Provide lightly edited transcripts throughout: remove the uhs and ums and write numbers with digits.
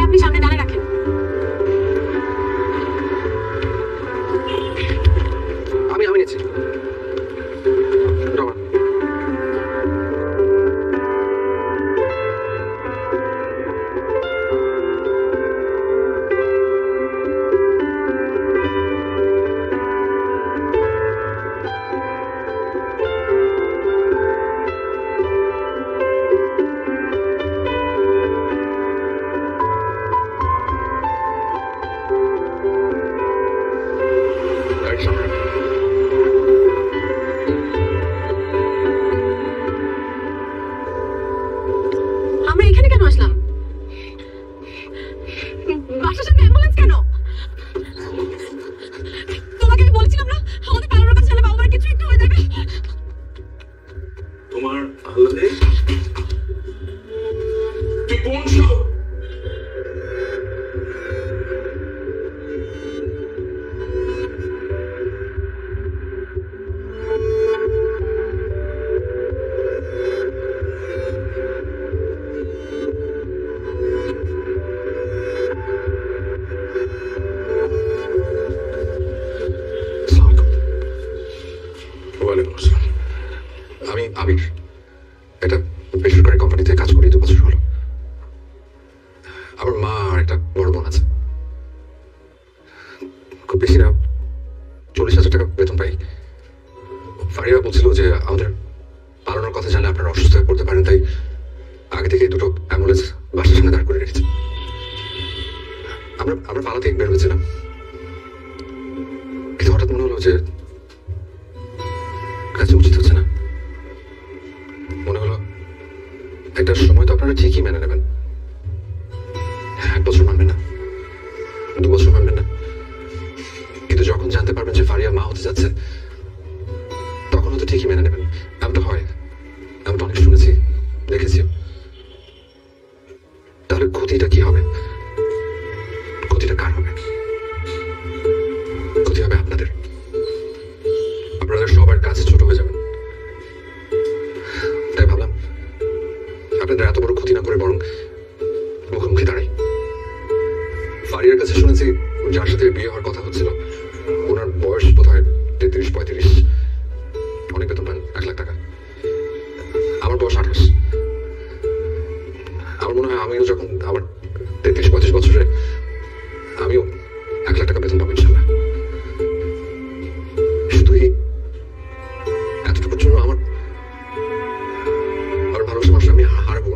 আপনি সামনে ডানে রাখেন। আমি নিচ্ছি। আমরা এখানে কেন আসলাম? বাসার সামনে অ্যাম্বুলেন্স কেন? তোমাকে আমি বলছিলাম না আমাদের পালানোর কাছে গেলে বাবা মার কিছু একটু হয়ে যাবে। তোমার আল্লাদে তুই কোন সব আমি আবির, একটা বেসরকারি কোম্পানিতে কাজ করি 2 বছর হলো। আমার মা আর একটা বড় বোন আছে। খুব বেশি না, 40,000 টাকা বেতন পাই। ফারিয়া বলছিল যে আমাদের পালানোর কথা জানলে আপনারা অসুস্থ হয়ে পড়তে পারেন, তাই আগে থেকে 2টো অ্যাম্বুলেন্স বাসার সামনে দাঁড় করে রেখেছে। আমরা পালাতে বের হয়েছিলাম, কিন্তু হঠাৎ মনে হলো যে কাছে উচিত হচ্ছে না। মনে হলো একটা সময় তো আপনারা ঠিকই মেনে নেবেন, 1 বছর মানবেন না, 2 বছর মানবেন না, কিন্তু যখন জানতে পারবেন যে ফারিয়া মা হতে যাচ্ছে তখন হয়তো ঠিকই মেনে নেবেন। এমনটা হয়, এমনটা অনেক শুনেছি, দেখেছি। তাহলে ক্ষতিটা কি হবে? ক্ষতিটা কার হবে? ক্ষতি হবে আপনাদের। আপনাদের সবার কাছে ছোট হয়ে যাবেন। তাই ভাবলাম আপনাদের এত বড় ক্ষতি না করে বরং মুখোমুখি দাঁড়াই। ফারিয়ার কাছে শুনেছি যার সাথে বিয়ে হওয়ার কথা হচ্ছিল ওনার বয়স বোধ হয় 33-35, অনেক বেতন পান, 1 লাখ টাকা। আমার বয়স 28। আমার মনে হয় আমিও যখন আমার 33-35 বছরে আমিও 1 লাখ টাকা বেতন পাবো ইনশাল্লাহ। শুধু এই এতটুকুর জন্য আমার ভালোবাসা মানুষ আমি হারাবো।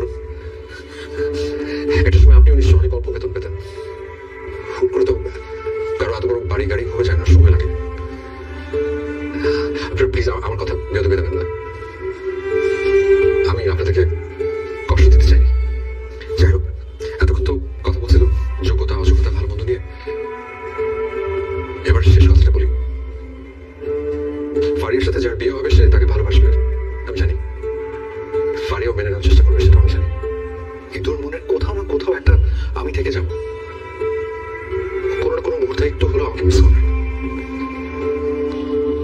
একটা সময় আপনিও নিশ্চয় অনেক অল্প বেতন পেতেন। হুট করে তো কারো এত বড় বাড়ি গাড়ি হয়ে যায় না, সময় লাগে। আপনারা প্লিজ আমার কথা বেদবে দেবেন না। আমি আপনাদেরকে কষ্ট দিতে চাই। যাই হোক, এতক্ষণ তো কথা বলছিল যোগ্যতা অযোগ্যতা ভালো মন্দ নিয়ে। এবার শেষ কথাটা বলি, ফারিয়ার সাথে যার বিয়ে হবে সে তাকে ভালোবাসবে, আমি জানি। ফারিয়াও মেনে নেওয়ার চেষ্টা করবে, সেটা আমি জানি। কিন্তু ওর মনের কোথাও না কোথাও একটা আমি থেকে যাব। কোনো না কোনো মুহূর্তে একটু হলেও আমাকে মিস করবে।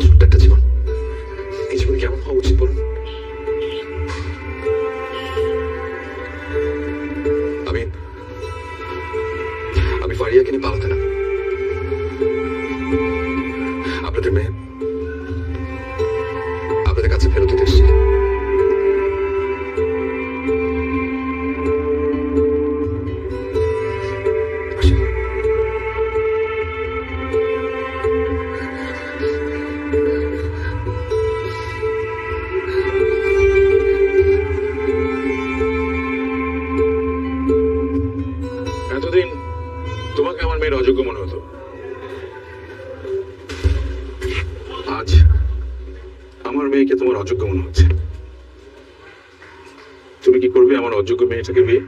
ছোট্ট একটা জীবন, এই জীবনে কেমন হওয়া উচিত বলুন? আমি ফারিয়াকে নিয়ে পালাতে না, আপনাদের মেয়ে আপনাদের কাছে ফেরত দিতে এসেছি। এতদিন তোমাকে আমার মেয়ের অযোগ্য মনে হতো, আজ আমার মেয়েকে তোমার অযোগ্য মনে হচ্ছে। তুমি কি করবে আমার অযোগ্য মেয়েটাকে বিয়ে?